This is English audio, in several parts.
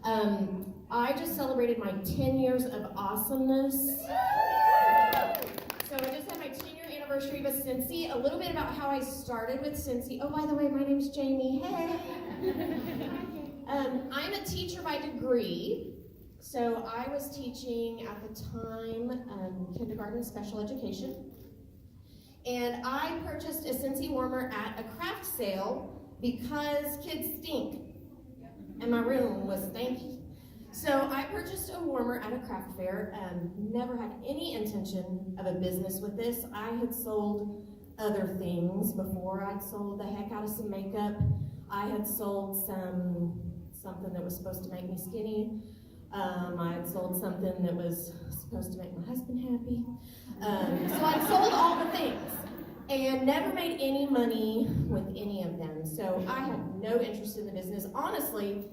I just celebrated my 10 years of awesomeness. So I just had my 10-year anniversary with Cincy. A little bit about how I started with Cincy. Oh, by the way, my name's Jami. Hey. I'm a teacher by degree. So I was teaching at the time kindergarten special education. And I purchased a Cincy warmer at a craft sale because kids stink. And my room was stinky. So I purchased a warmer at a craft fair. Never had any intention of a business with this. I had sold other things before. I'd sold the heck out of some makeup. I had sold something that was supposed to make me skinny. I had sold something that was supposed to make my husband happy. So I'd sold all the things and never made any money with any of them. So I had no interest in the business. Honestly,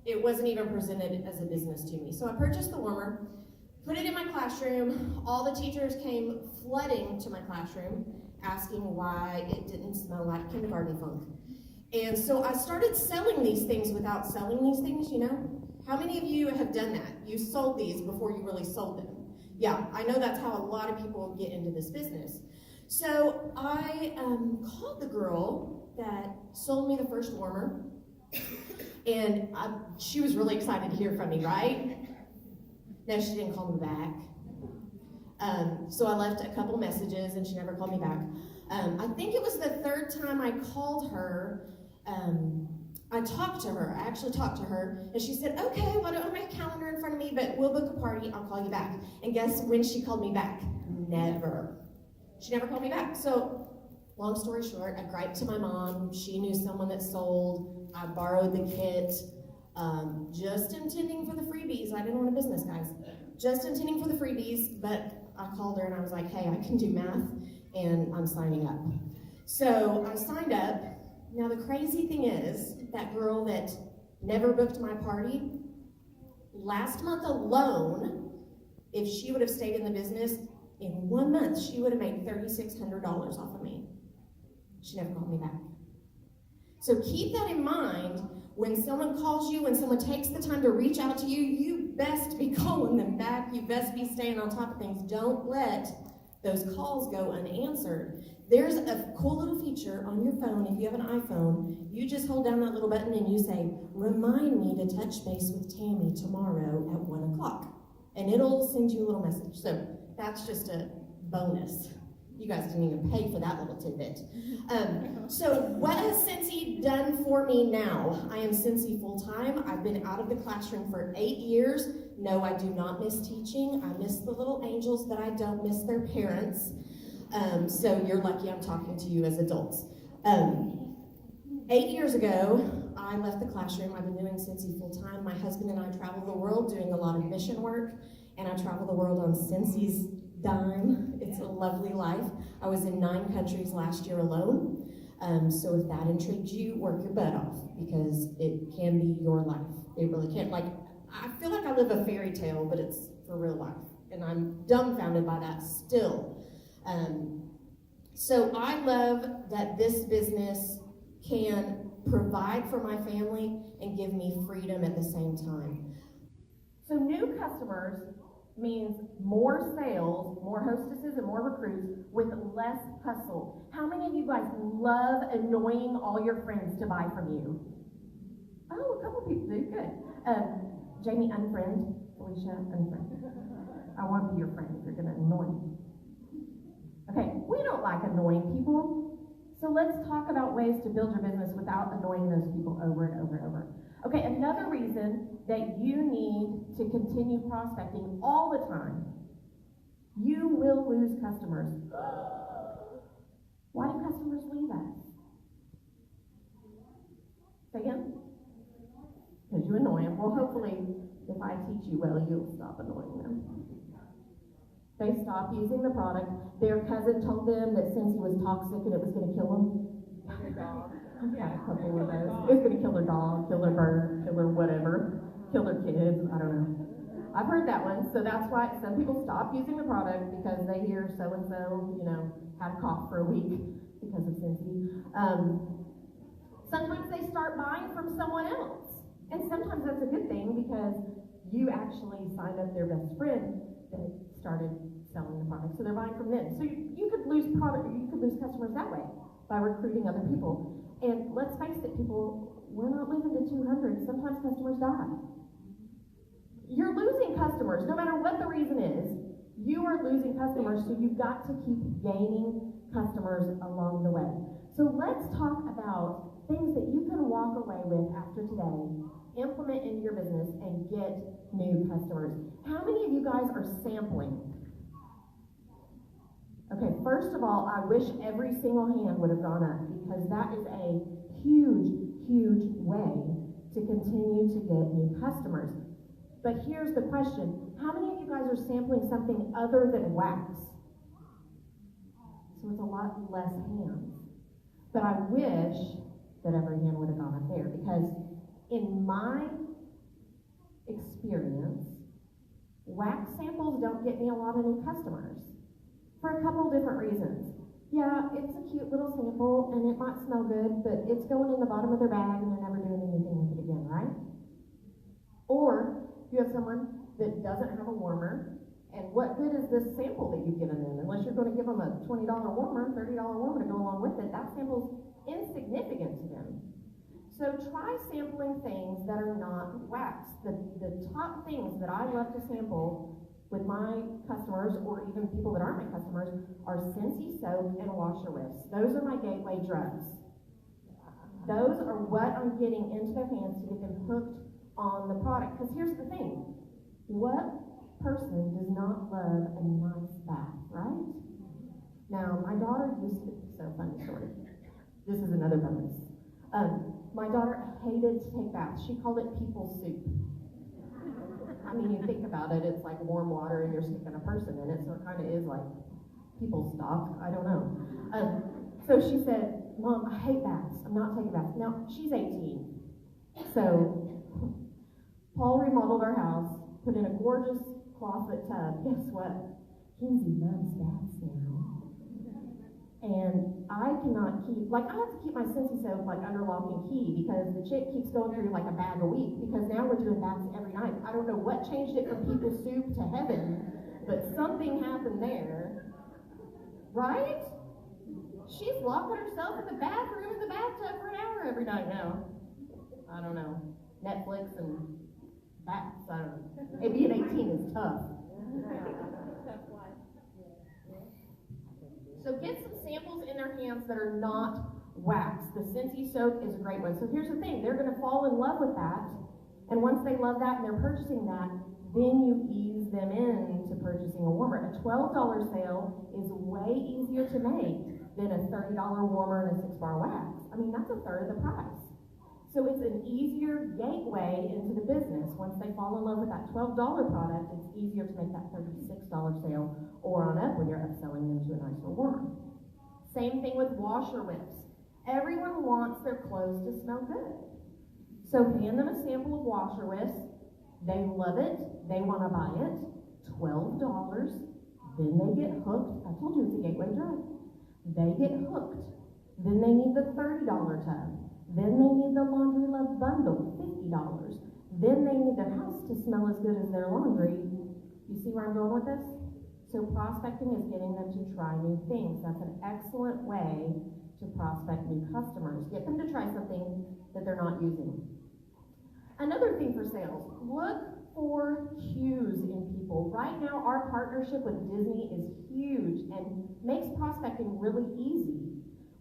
it wasn't even presented as a business to me. So I purchased the warmer, put it in my classroom. All the teachers came flooding to my classroom, asking why it didn't smell like kindergarten funk. And so I started selling these things without selling these things, you know? How many of you have done that? You sold these before you really sold them. Yeah, I know that's how a lot of people get into this business. So I called the girl that sold me the first warmer, and she was really excited to hear from me, right? No, she didn't call me back. So I left a couple messages, and she never called me back. I think it was the third time I called her. I actually talked to her, and she said, okay, well, I don't have my calendar in front of me, but we'll book a party, I'll call you back. And guess when she called me back? Never. She never called me back. So, long story short, I griped to my mom. She knew someone that sold. I borrowed the kit, just intending for the freebies. I didn't want a business, guys. Just intending for the freebies, but I called her and I was like, hey, I can do math, and I'm signing up. So I signed up. Now the crazy thing is, that girl that never booked my party, last month alone, if she would have stayed in the business, in 1 month, she would have made $3,600 off of me. She never called me back. So keep that in mind. When someone calls you, when someone takes the time to reach out to you, you best be calling them back. You best be staying on top of things. Don't let those calls go unanswered. There's a cool little feature on your phone. If you have an iPhone, you just hold down that little button and you say, remind me to touch base with Tammy tomorrow at 1 o'clock. And it'll send you a little message. So that's just a bonus. You guys didn't even pay for that little tidbit. So what has Cincy done for me now? I am Cincy full-time. I've been out of the classroom for 8 years. No, I do not miss teaching. I miss the little angels, but I don't miss their parents. So you're lucky I'm talking to you as adults. 8 years ago, I left the classroom. I've been doing Cincy full-time. My husband and I travel the world doing a lot of mission work, and I travel the world on Cincy's dime. It's a lovely life. I was in 9 countries last year alone. So if that intrigued you, work your butt off, because it can be your life. It really can. Like, I feel like I live a fairy tale, but it's for real life. And I'm dumbfounded by that still. So I love that this business can provide for my family and give me freedom at the same time. So new customers means more sales, more hostesses, and more recruits with less hustle. How many of you guys love annoying all your friends to buy from you? Oh, a couple people do. Good. Jami, unfriend. Felicia, unfriend. I want to be your friend if you're going to annoy me. Okay, we don't like annoying people. So let's talk about ways to build your business without annoying those people over and over and over. Okay, another reason that you need to continue prospecting all the time. You will lose customers. Why do customers leave us? Say again? Because you annoy them. Well, hopefully, if I teach you well, you'll stop annoying them. They stop using the product. Their cousin told them that since he was toxic and it was going to kill them. Their dog. I've got a couple of those. It was going to kill their dog, kill their bird, kill their whatever, kill their kids. I don't know. I've heard that one. So that's why some people stop using the product because they hear so-and-so, had a cough for a week because of Cincy. Sometimes they start buying from someone else. And sometimes that's a good thing actually signed up their best friend that started selling the product, so they're buying from them. So you could lose customers that way by recruiting other people. And let's face it, people, we're not living to 200. Sometimes customers die. You're losing customers, no matter what the reason is. You are losing customers, so you've got to keep gaining customers along the way. So let's talk about things that you can walk away with after today, implement into your business, and get new customers. How many of you guys are sampling? Okay, first of all, I wish every single hand would have gone up, because that is a huge, huge way to continue to get new customers. But here's the question. How many of you guys are sampling something other than wax? So it's a lot less hands. But I wish that every hand would have gone up there, because in my experience, wax samples don't get me a lot of new customers for a couple different reasons. Yeah, it's a cute little sample and it might smell good, but it's going in the bottom of their bag and they're never doing anything with it again, right? Or you have someone that doesn't have a warmer, and what good is this sample that you've given them? Unless you're going to give them a $20 warmer, $30 warmer to go along with it, that sample's insignificant to them. So try sampling things that are not wax. The top things that I love to sample with my customers, or even people that aren't my customers, are Scentsy soap and washer whiffs. Those are my gateway drugs. Those are what I'm getting into their hands to get them hooked on the product. Because here's the thing. What person does not love a nice bath, right? Now, my daughter used to, so funny story. This is another bonus. My daughter hated to take baths. She called it people's soup. I mean, you think about it, it's like warm water and you're sticking a person in it, so it kind of is like people's stock. I don't know. So she said, Mom, I hate baths. I'm not taking baths. Now, she's 18. So Paul remodeled our house, put in a gorgeous closet tub. Guess what? Kinsey loves baths now. And I cannot keep, I have to keep my Scentsy soap under lock and key, because the chick keeps going through a bag a week, because now we're doing baths every night. I don't know what changed it from people's soup to heaven, but something happened there, right? She's locking herself in the bathroom in the bathtub for an hour every night now. I don't know. Netflix and baths, I don't know. Being 18 is tough. So get some samples in their hands that are not wax. The Scentsy soap is a great one. So here's the thing. They're going to fall in love with that. And once they love that and they're purchasing that, then you ease them into purchasing a warmer. A $12 sale is way easier to make than a $30 warmer and a 6-bar wax. I mean, that's a third of the price. So it's an easier gateway into the business. Once they fall in love with that $12 product, it's easier to make that $36 sale or on up when you're upselling them to a nicer warmer. Same thing with washer whiffs. Everyone wants their clothes to smell good. So hand them a sample of washer whiffs. They love it. They want to buy it. $12. Then they get hooked. I told you it's a gateway drug. They get hooked. Then they need the $30 tub. Then they need the Laundry Love bundle, $50. Then they need their house to smell as good as their laundry. You see where I'm going with this? So prospecting is getting them to try new things. That's an excellent way to prospect new customers. Get them to try something that they're not using. Another thing for sales, look for cues in people. Right now, our partnership with Disney is huge and makes prospecting really easy.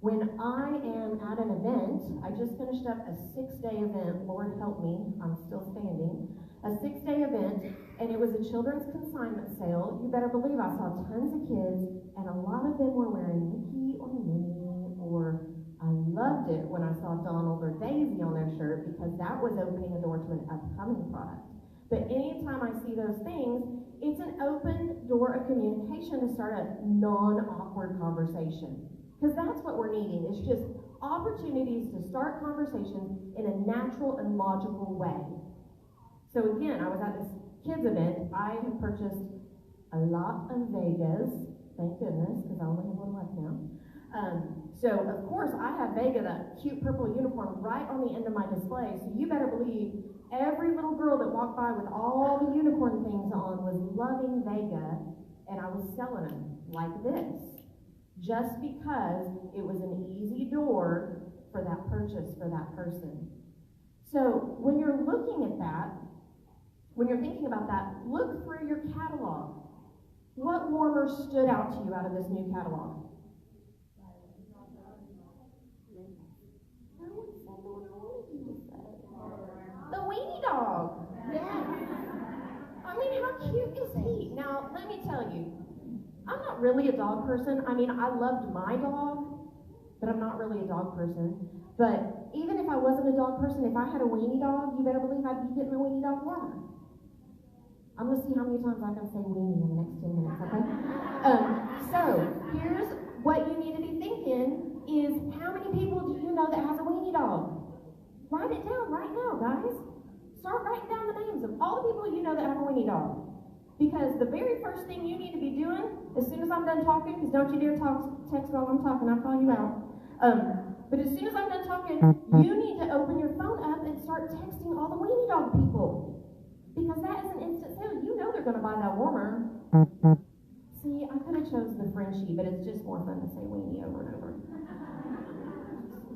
When I am at an event, I just finished up a 6-day event, Lord help me, I'm still standing, a 6-day event, and it was a children's consignment sale. You better believe I saw tons of kids, and a lot of them were wearing Mickey or Minnie, or I loved it when I saw Donald or Daisy on their shirt, because that was opening a door to an upcoming product. But anytime I see those things, it's an open door of communication to start a non-awkward conversation. Because that's what we're needing, is just opportunities to start conversations in a natural and logical way. So again, I was at this kids event. I have purchased a lot of Vegas, thank goodness, because I only have one left now. So of course I have Vega, that cute purple unicorn, right on the end of my display. So you better believe Every little girl that walked by with all the unicorn things on was loving Vega, and I was selling them like this, just because it was an easy door for that purchase for that person. So when you're looking at that, when you're thinking about that, look through your catalog. What warmer stood out to you out of this new catalog? The weenie dog. Yeah. I mean, how cute is he? Now, let me tell you, I'm not really a dog person. I mean, I loved my dog, but I'm not really a dog person. But even if I wasn't a dog person, if I had a weenie dog, you better believe I'd be getting a weenie dog warmer. I'm going to see how many times I can say weenie in the next 10 minutes, okay? So, here's what you need to be thinking is, how many people do you know that has a weenie dog? Write it down right now, guys. Start writing down the names of all the people you know that have a weenie dog. Because the very first thing you need to be doing, as soon as I'm done talking, because don't you dare text while I'm talking, I'll call you out. But as soon as I'm done talking, you need to open your phone up and start texting all the weenie dog people. Because that is an instant sale. You know they're going to buy that warmer. See, I could have chose the Frenchie, but it's just more fun to say weenie over and over.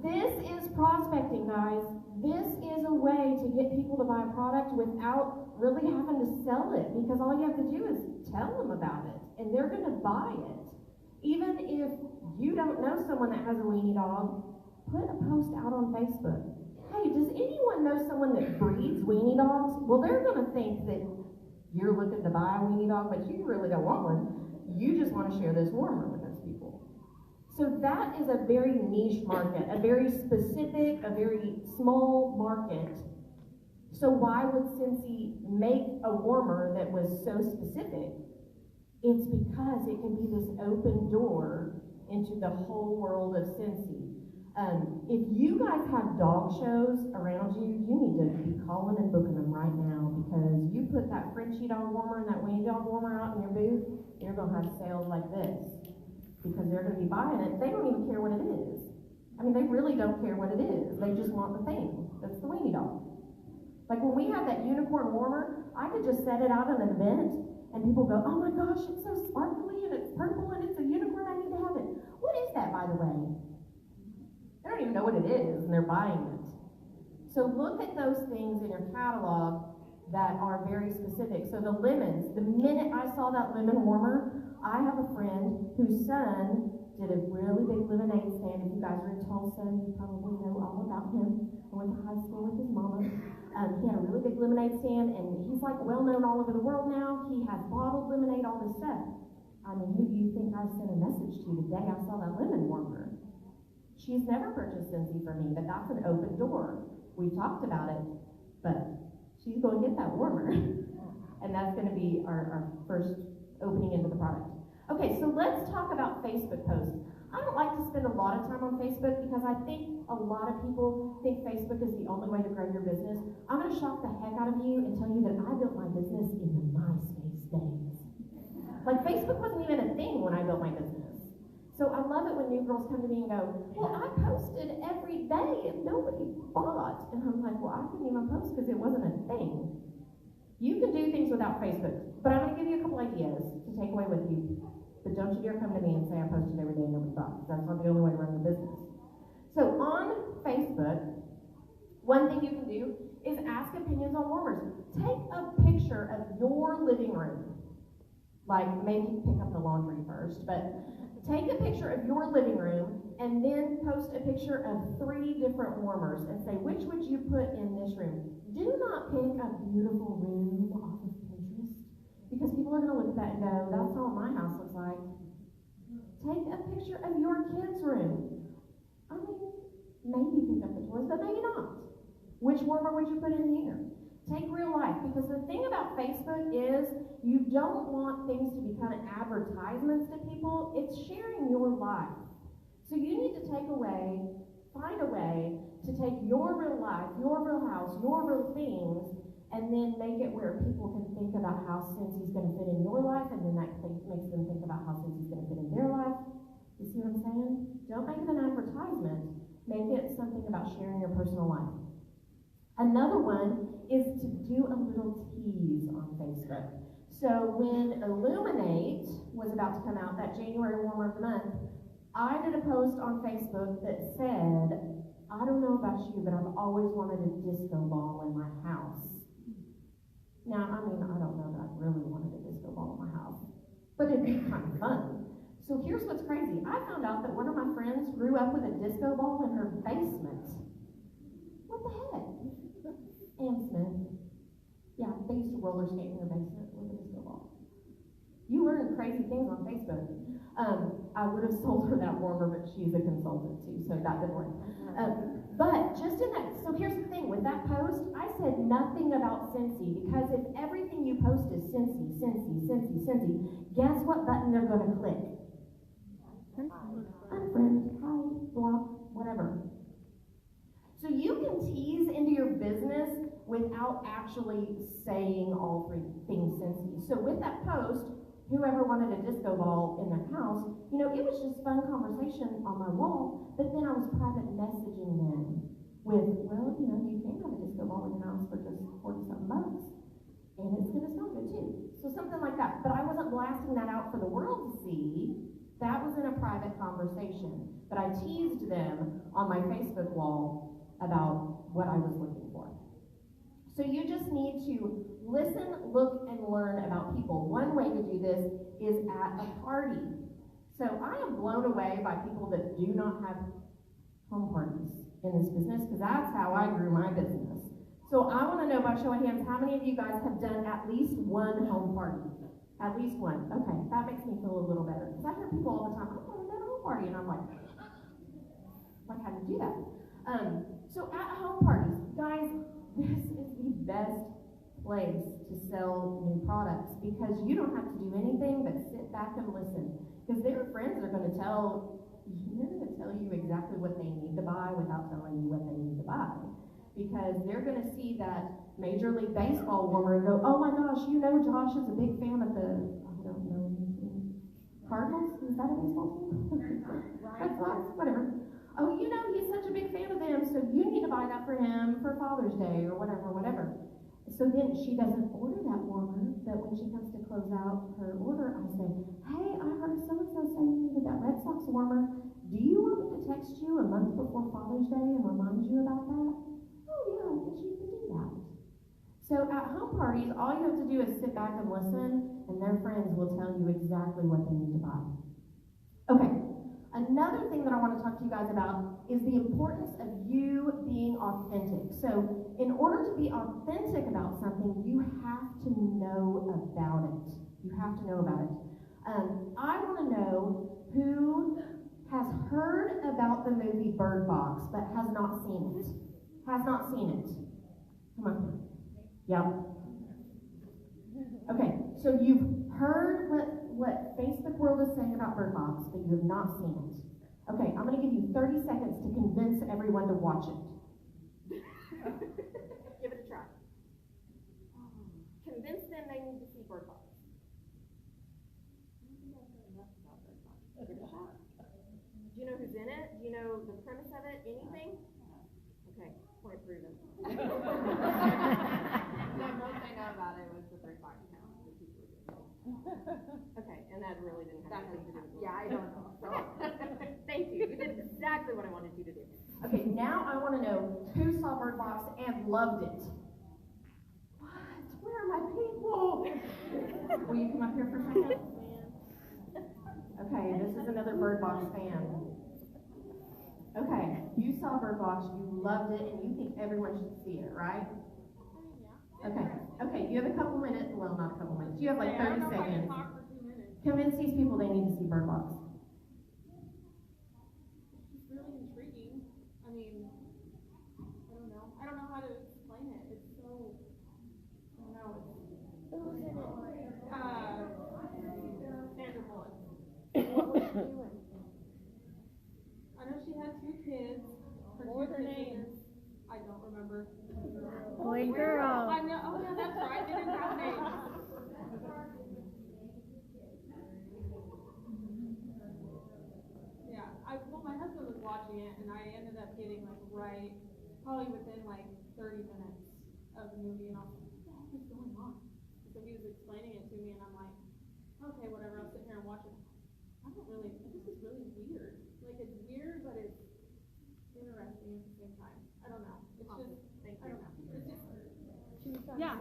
This is prospecting, guys. This is a way to get people to buy a product without really having to sell it, because all you have to do is tell them about it, and they're going to buy it. Even if you don't know someone that has a weenie dog, put a post out on Facebook. Hey, does anyone know someone that breeds weenie dogs? Well, they're going to think that you're looking to buy a weenie dog, but you really don't want one. You just want to share this warmer with those people. So that is a very niche market, a very specific, a very small market. So why would Scentsy make a warmer that was so specific? It's because it can be this open door into the whole world of Scentsy. If you guys have dog shows around you, you need to be calling and booking them right now, because you put that Frenchie dog warmer and that weenie dog warmer out in your booth, you're going to have sales like this, because they're going to be buying it. They don't even care what it is. I mean, they really don't care what it is. They just want the thing. That's the weenie dog. Like when we had that unicorn warmer, I could just set it out at an event, and people go, oh my gosh, it's so sparkly, and it's purple, and it's a unicorn, I need to have it. What is that, by the way? They don't even know what it is, and they're buying it. So look at those things in your catalog that are very specific. So the lemons, the minute I saw that lemon warmer, I have a friend whose son did a really big lemonade stand. If you guys are in Tulsa, you probably know all about him. I went to high school with his mama. He had a really big lemonade stand, and he's like well known all over the world now. He has bottled lemonade, all this stuff. I mean, who do you think I sent a message to the day I saw that lemon warmer? She's never purchased Scentsy for me, but that's an open door. We've talked about it, but she's going to get that warmer. And that's going to be our first opening into the product. Okay, so let's talk about Facebook posts. I don't like to spend a lot of time on Facebook because I think a lot of people think Facebook is the only way to grow your business. I'm going to shock the heck out of you and tell you that I built my business in the MySpace days. Like, Facebook wasn't even a thing when I built my business. So I love it when new girls come to me and go, well, I posted every day and nobody bought. And I'm like, well, I couldn't even post because it wasn't a thing. You can do things without Facebook, but I'm going to give you a couple ideas to take away with you. But don't you dare come to me and say I posted every day and nobody bought, because that's not the only way to run your business. So on Facebook, one thing you can do is ask opinions on warmers. Take a picture of your living room. Like, maybe pick up the laundry first, but take a picture of your living room and then post a picture of 3 different warmers and say, which would you put in this room? Do not pick a beautiful room off of Pinterest, because people are going to look at that and go, that's not what my house looks like. Take a picture of your kid's room. I mean, maybe pick up the toys, but maybe not. Which warmer would you put in here? Take real life, because the thing about Facebook is you don't want things to become advertisements to people. It's sharing your life. So you need to find a way to take your real life, your real house, your real things, and then make it where people can think about how Scentsy is going to fit in your life, and then that makes them think about how Scentsy is going to fit in their life. You see what I'm saying? Don't make it an advertisement. Make it something about sharing your personal life. Another one is to do a little tease on Facebook. So when Illuminate was about to come out, that January warmer of the month, I did a post on Facebook that said, I don't know about you, but I've always wanted a disco ball in my house. Now, I don't know that I really wanted a disco ball in my house, but it'd be kind of fun. So here's what's crazy. I found out that one of my friends grew up with a disco ball in her basement. What the heck? Ann Smith. Yeah, they used to roller skate in their basement with a disco ball. You learn crazy things on Facebook. I would have sold her that warmer, but she's a consultant too, so that didn't work. But just in that, so here's the thing, with that post, I said nothing about Scentsy, because if everything you post is Scentsy, Scentsy, Scentsy, Scentsy, guess what button they're going to click? Unfriend, hide, block, whatever. So you can tease into your business without actually saying all three things Scentsy. So with that post, whoever wanted a disco ball in their house, it was just fun conversation on my wall, but then I was private messaging them with, well, you can have a disco ball in your house for just 40-something bucks, and it's going to smell good too. So something like that. But I wasn't blasting that out for the world to see. That was in a private conversation. But I teased them on my Facebook wall about what I was looking for. So you just need to listen, look, and learn about people. One way to do this is at a party. So I am blown away by people that do not have home parties in this business, because that's how I grew my business. So I want to know, by show of hands, how many of you guys have done at least one home party? At least one. Okay, that makes me feel a little better. Because I hear people all the time, I've never done a home party, and I'm like, how do you do that? So at home parties, guys, this is the best place to sell new products, because you don't have to do anything but sit back and listen. Because their friends are going to tell you exactly what they need to buy without telling you what they need to buy. Because they're going to see that Major League Baseball warmer and go, oh my gosh, Josh is a big fan of the, I don't know, Cardinals? Is that a baseball team? Red Sox? Whatever. Oh, he's such a big fan of them, so you need to buy that for him for Father's Day or whatever. So then she doesn't order that warmer, but when she comes to close out her order, I say, hey, I heard so-and-so say you needed that Red Sox warmer. Do you want me to text you a month before Father's Day and remind you about that? Oh yeah, I guess you can do that. So at home parties, all you have to do is sit back and listen, and their friends will tell you exactly what they need to buy. Okay. Another thing that I want to talk to you guys about is the importance of you being authentic. So in order to be authentic about something, you have to know about it. You have to know about it. I want to know who has heard about the movie Bird Box but has not seen it. Has not seen it. Come on. Yep. Okay, so you've heard what Facebook world is saying about Bird Box, but you have not seen it. Okay, I'm going to give you 30 seconds to convince everyone to watch it. Give it a try. Convince them they need to see Bird Box. Give it a shot. Do you know who's in it? Do you know the premise of it? Anything? Okay, point proven. The most I know about it was the Bird Box challenge that people were doing. Okay, and that really didn't have anything to do with it. Yeah, I don't know. So. Thank you. You did exactly what I wanted you to do. Okay, now I want to know who saw Bird Box and loved it. What? Where are my people? Will you come up here for a second? Okay, this is another Bird Box fan. Okay, you saw Bird Box, you loved it, and you think everyone should see it, right? Okay, you have a couple minutes. Well, not a couple minutes. You have like 30 seconds. Convince these people they need to see Bird Box. It's really intriguing. I mean, I don't know how to explain it. It's so, I don't know. Who's in it? Sandra Bullock. What was she doing? I know she had 2 kids. What was her name? I don't remember. Boy, girl. I know. Oh yeah, that's right. They didn't have names. Yeah, my husband was watching it, and I ended up getting probably within 30 minutes of movie, and I was like, what the heck is going on? So he was explaining it to me, and I'm like, okay, whatever, I'll sit here and watch it. This is really weird. Like, it's weird, but it's interesting at the same time. I don't know. It's just, I don't know. It's just, yeah.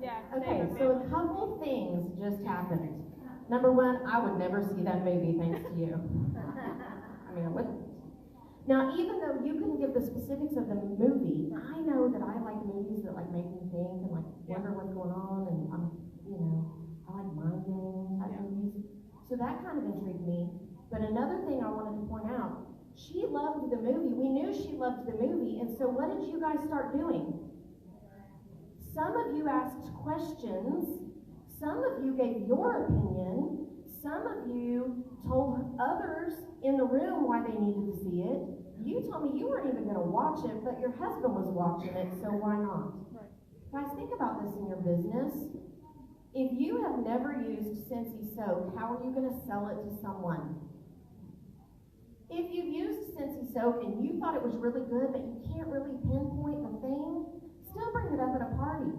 Yeah. Okay, so a couple things just happened. Number one, I would never see that movie thanks to you. I mean, I wouldn't. Now, even though you couldn't give the specifics of the movie, I know that I like movies that like make me think and like wonder what's going on, and I like mind games type movies. So that kind of intrigued me. But another thing I wanted to point out, she loved the movie. We knew she loved the movie, and so what did you guys start doing? Some of you asked questions. Some of you gave your opinion. Some of you told others in the room why they needed to see it. You told me you weren't even going to watch it, but your husband was watching it, so why not? Right. Guys, think about this in your business. If you have never used Scentsy soap, how are you going to sell it to someone? If you've used Scentsy soap and you thought it was really good, but you can't really pinpoint the thing, still bring it up at a party,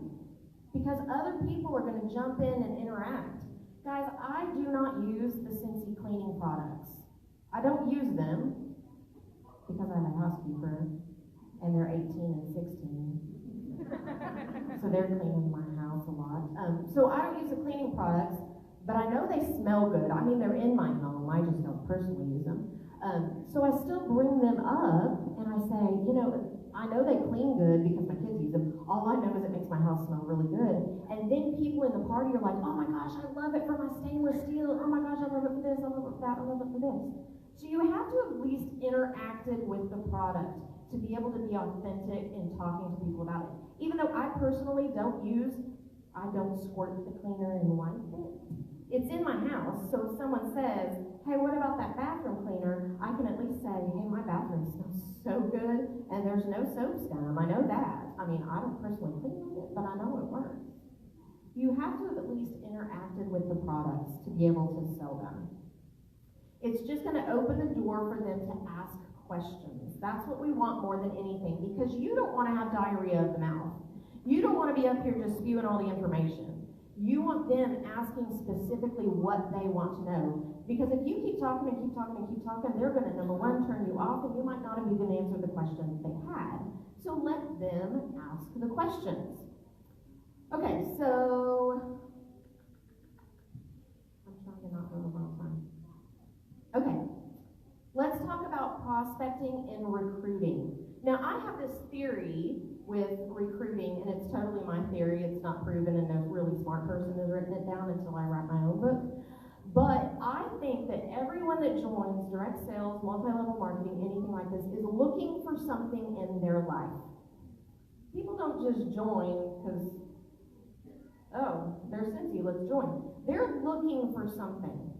because other people are going to jump in and interact. Guys, I do not use the Scentsy cleaning products. I don't use them because I have a housekeeper and they're 18 and 16. So they're cleaning my house a lot. So I don't use the cleaning products, but I know they smell good. I mean, they're in my home. I just don't personally use them. So I still bring them up and I say, I know they clean good because my kids use them. All I know is it makes my house smell really good. And then people in the party are like, oh my gosh, I love it for my stainless steel. Oh my gosh, I love it for this. I love it for that. I love it for this. So you have to at least interacted with the product to be able to be authentic in talking to people about it. Even though I personally don't squirt the cleaner and wipe it. It's in my house, so if someone says, hey, what about that bathroom cleaner? I can at least say, hey, my bathroom smells so good, and there's no soap scum. I know that. I mean, I don't personally clean with it, but I know it works. You have to have at least interacted with the products to be able to sell them. It's just going to open the door for them to ask questions. That's what we want more than anything, because you don't want to have diarrhea of the mouth. You don't want to be up here just spewing all the information. You want them asking specifically what they want to know. Because if you keep talking and keep talking and keep talking, they're going to, number one, turn you off, and you might not have even answered the questions they had. So let them ask the questions. Okay, so I'm trying to not go the wrong time. Okay, let's talk about prospecting and recruiting. Now, I have this theory with recruiting, and it's totally my theory. It's not proven, and no really smart person has written it down until I write my own book. But I think that everyone that joins direct sales, multi-level marketing, anything like this, is looking for something in their life. People don't just join because, oh, they're Scentsy, let's join. They're looking for something.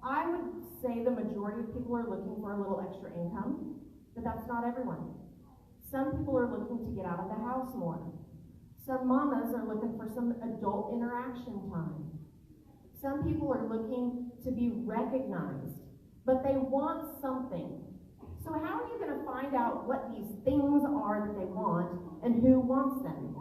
I would say the majority of people are looking for a little extra income, but that's not everyone. Some people are looking to get out of the house more. Some mamas are looking for some adult interaction time. Some people are looking to be recognized, but they want something. So how are you going to find out what these things are that they want and who wants them?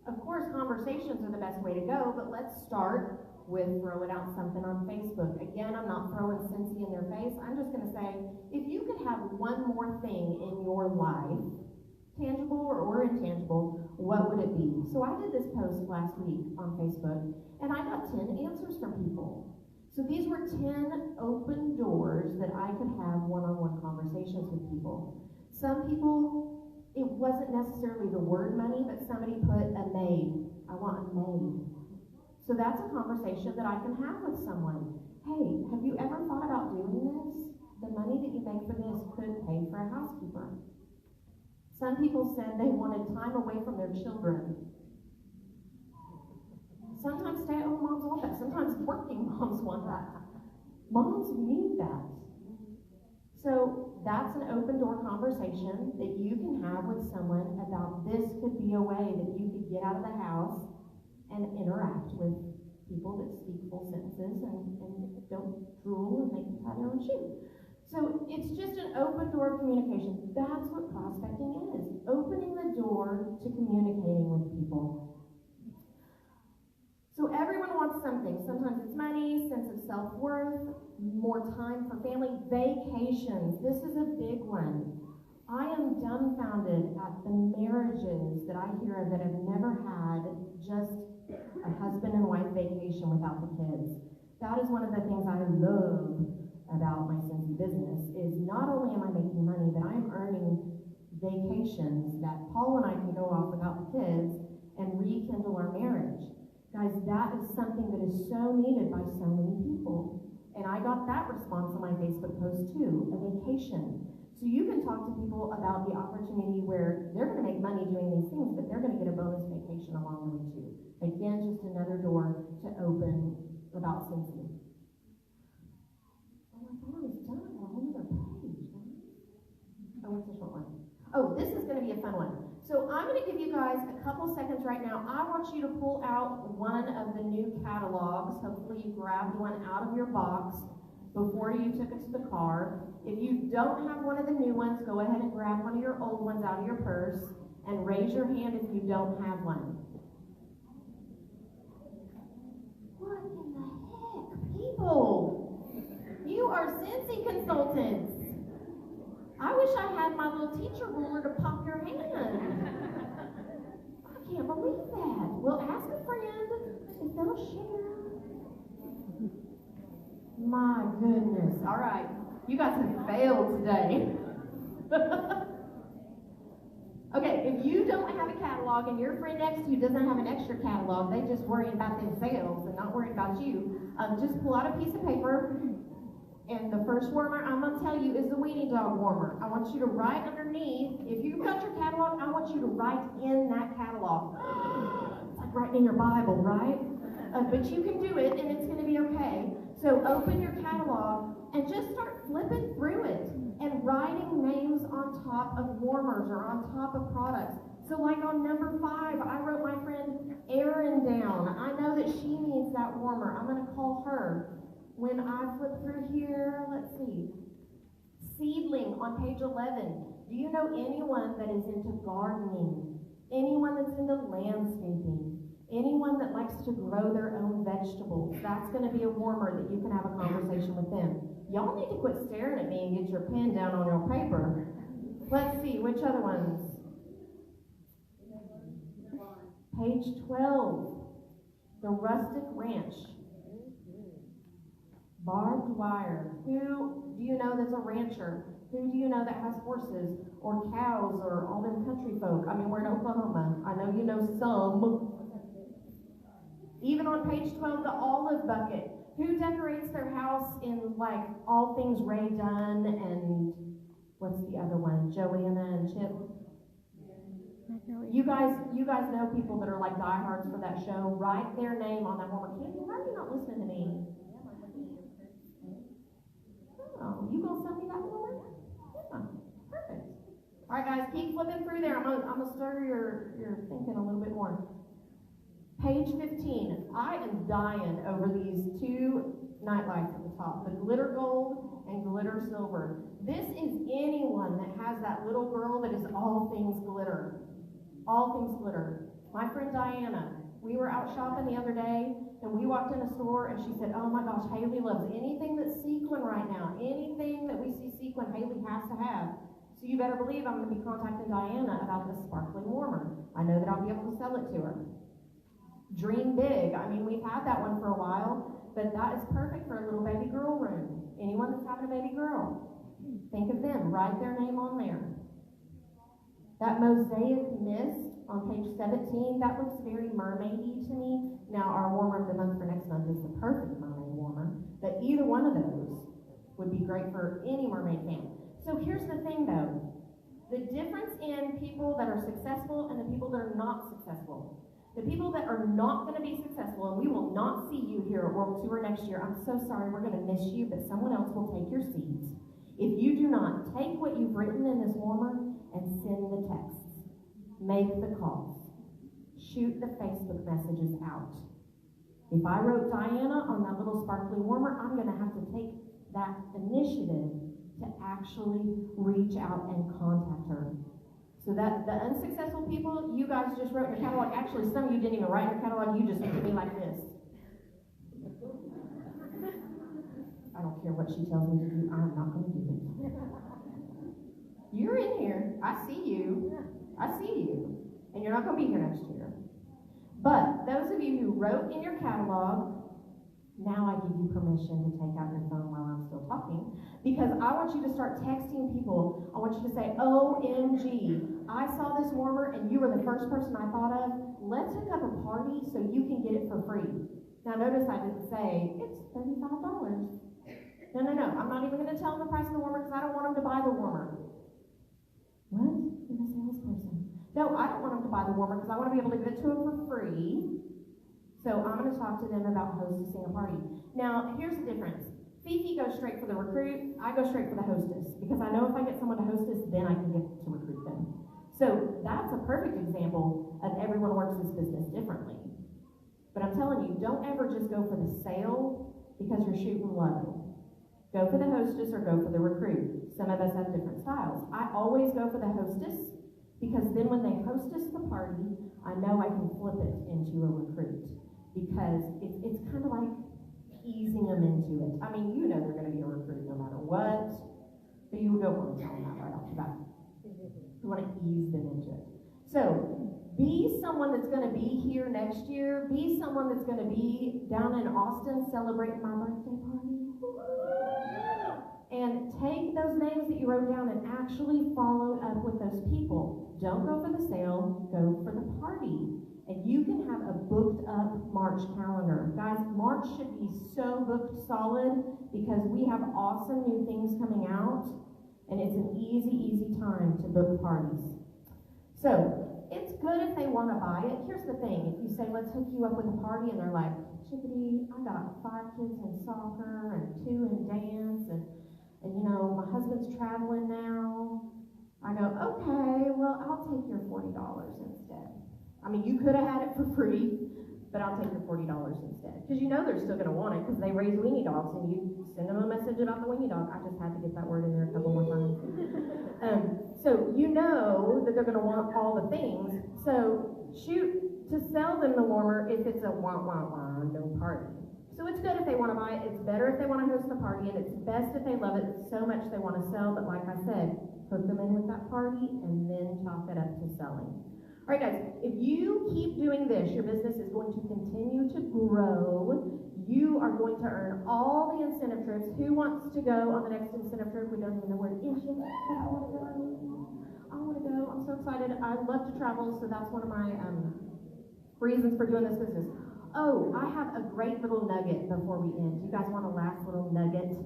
Of course, conversations are the best way to go, but let's start with throwing out something on Facebook. Again, I'm not throwing Scentsy in their face. I'm just going to say, if you could have one more thing in your life, tangible or intangible, what would it be? So I did this post last week on Facebook, and I got 10 answers from people. So these were 10 open doors that I could have one-on-one conversations with people. Some people, it wasn't necessarily the word money, but somebody put a maid. I want a maid. So that's a conversation that I can have with someone. Hey, have you ever thought about doing this? The money that you make for this could pay for a housekeeper. Some people said they wanted time away from their children. Sometimes stay-at-home moms want that. Sometimes working moms want that. Moms need that. So that's an open door conversation that you can have with someone about this could be a way that you could get out of the house and interact with people that speak full sentences and don't drool and make them tie their own shoe. So it's just an open door of communication. That's what prospecting is. Opening the door to communicating with people. So everyone wants something. Sometimes it's money, sense of self-worth, more time for family, vacations. This is a big one. I am dumbfounded at the marriages that I hear of that have never had just a husband and wife vacation without the kids. That is one of the things I love about my Cincy business, is not only am I making money, but I'm earning vacations that Paul and I can go off without the kids and rekindle our marriage. Guys, that is something that is so needed by so many people. And I got that response on my Facebook post too, a vacation. So you can talk to people about the opportunity where they're going to make money doing these things, but they're going to get a bonus vacation along the way too. Again, just another door to open about Cincy. Oh, I thought I was done. I got a whole other page. Oh, what's this short one? Oh, this is going to be a fun one. So I'm going to give you guys a couple seconds right now. I want you to pull out one of the new catalogs. Hopefully you grabbed one out of your box before you took it to the car. If you don't have one of the new ones, go ahead and grab one of your old ones out of your purse and raise your hand if you don't have one. What in the heck, people? You are Cincy consultants. I wish I had my little teacher ruler to pop your hand. I can't believe that. Well, ask a friend if they'll share. My goodness. All right. You guys have failed today. Okay, if you don't have a catalog and your friend next to you doesn't have an extra catalog, they just worry about themselves and not worry about you, just pull out a piece of paper. And the first warmer I'm going to tell you is the weenie dog warmer. I want you to write underneath. If you've got your catalog, I want you to write in that catalog. It's like writing in your Bible, right? But you can do it, and it's going to be okay. So open your catalog and just start flipping through it and writing names on top of warmers or on top of products. So like on number 5, I wrote my friend Erin down. I know that she needs that warmer. I'm going to call her. When I flip through here, let's see, seedling on page 11. Do you know anyone that is into gardening? Anyone that's into landscaping? Anyone that likes to grow their own vegetables? That's going to be a warmer that you can have a conversation with them. Y'all need to quit staring at me and get your pen down on your paper. Let's see, which other ones? Page 12, the rustic ranch. Barbed wire. Who do you know that's a rancher? Who do you know that has horses or cows or all them country folk? I mean, we're in Oklahoma. I know you know some. Even on page 12, the olive bucket. Who decorates their house in like all things Ray Dunn and what's the other one? Joanna and Chip. You guys know people that are like diehards for that show. Write their name on that warmer. Candy, why are you not listening to me? Oh, you gonna sell me that warmer? Yeah, perfect. All right, guys, keep flipping through there. I'm gonna stir your thinking a little bit more. Page 15. I am dying over these 2 nightlights at the top, the glitter gold and glitter silver. This is anyone that has that little girl that is all things glitter. All things glitter. My friend Diana, we were out shopping the other day, and we walked in a store, and she said, oh my gosh, Haley loves anything that's sequin right now. Anything that we see sequin, Haley has to have. So you better believe I'm going to be contacting Diana about this sparkling warmer. I know that I'll be able to sell it to her. Dream big. I mean, we've had that one for a while, but that is perfect for a little baby girl room. Anyone that's having a baby girl, think of them. Write their name on there. That mosaic mist on page 17, that looks very mermaidy to me. Now, our warmer of the month for next month is the perfect mermaid warmer, but either one of those would be great for any mermaid fan. So here's the thing, though. The difference in people that are successful and the people that are not successful. The people that are not going to be successful, and we will not see you here at World Tour next year. I'm so sorry, we're going to miss you, but someone else will take your seats. If you do not take what you've written in this warmer and send the texts, make the calls, shoot the Facebook messages out. If I wrote Diana on that little sparkly warmer, I'm going to have to take that initiative to actually reach out and contact her. So that the unsuccessful people, you guys just wrote in your catalog. Actually, some of you didn't even write in your catalog. You just looked at me like this. I don't care what she tells me to do. I'm not going to do it. You're in here. I see you. I see you. And you're not going to be here next year. But those of you who wrote in your catalog, now I give you permission to take out your phone while I'm still talking, because I want you to start texting people. I want you to say, OMG, I saw this warmer and you were the first person I thought of. Let's hook up a party so you can get it for free. Now notice I didn't say, it's $35. No. I'm not even going to tell them the price of the warmer because I don't want them to buy the warmer. What? You're a salesperson. No, I don't want them to buy the warmer because I want to be able to give it to them for free. So I'm going to talk to them about hostessing a party. Now, here's the difference. Fifi goes straight for the recruit. I go straight for the hostess because I know if I get someone to hostess, then I can get to recruit them. So that's a perfect example of everyone works this business differently. But I'm telling you, don't ever just go for the sale because you're shooting low. Go for the hostess or go for the recruit. Some of us have different styles. I always go for the hostess because then when they hostess the party, I know I can flip it into a recruit because it's kind of like easing them into it. I mean, you know they're going to be a recruit no matter what, but you don't want to tell them that right off the bat. You want to ease them into it. So, be someone that's going to be here next year. Be someone that's going to be down in Austin celebrating my birthday party. And take those names that you wrote down and actually follow up with those people. Don't go for the sale, go for the party. And you can have a booked up March calendar. Guys, March should be so booked solid because we have awesome new things coming out. And it's an easy time to book parties. So, it's good if they want to buy it. Here's the thing. If you say, let's hook you up with a party, and they're like, Chickadee, I got 5 kids in soccer and 2 in dance, and you know, my husband's traveling now. I go, okay, well, I'll take your $40 instead. I mean, you could have had it for free, but I'll take your $40 instead. Because you know they're still going to want it because they raise weenie dogs, and you send them a message about the weenie dog. I just had to get that word in there a couple more times. So you know that they're going to want all the things. So shoot to sell them the warmer if it's a no party. So it's good if they want to buy it. It's better if they want to host the party, and it's best if they love it so much they want to sell. But like I said, hook them in with that party and then chalk it up to selling. All right, guys, if you keep doing this, your business is going to continue to grow. You are going to earn all the incentive trips. Who wants to go on the next incentive trip? We don't even know where it is yet. I want to go. I'm so excited. I love to travel, so that's one of my reasons for doing this business. Oh, I have a great little nugget before we end. You guys want a last little nugget?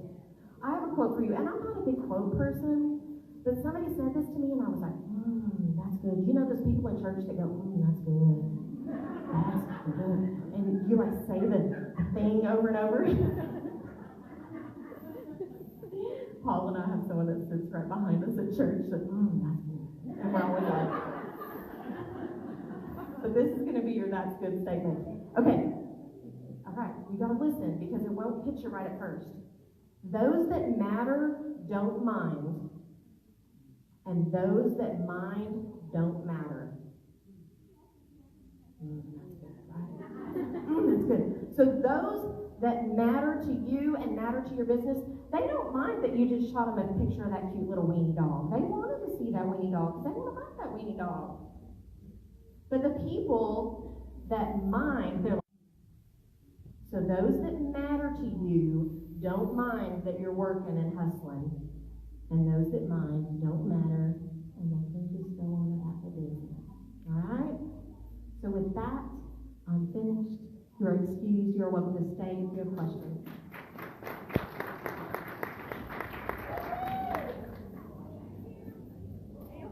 I have a quote for you, and I'm not a big quote person, but somebody said this to me, and I was like, that's good. You know those people in church that go, that's good. That's good. And you like say the thing over and over. Paul and I have someone that sits right behind us at church that, that's good. And we're always like, but this is going to be your that's good statement. Okay. All right. You got to listen because it won't hit you right at first. Those that matter don't mind. And those that mind don't matter. That's good, right? That's good. So those that matter to you and matter to your business, they don't mind that you just shot them a picture of that cute little weenie dog. They wanted to see that weenie dog because they want to buy that weenie dog. But the people that mind, they're like, so those that matter to you don't mind that you're working and hustling. And those that mind don't matter, and they can just go on about their business. All right? So with that, I'm finished. You're excused. You're welcome to stay if you have questions.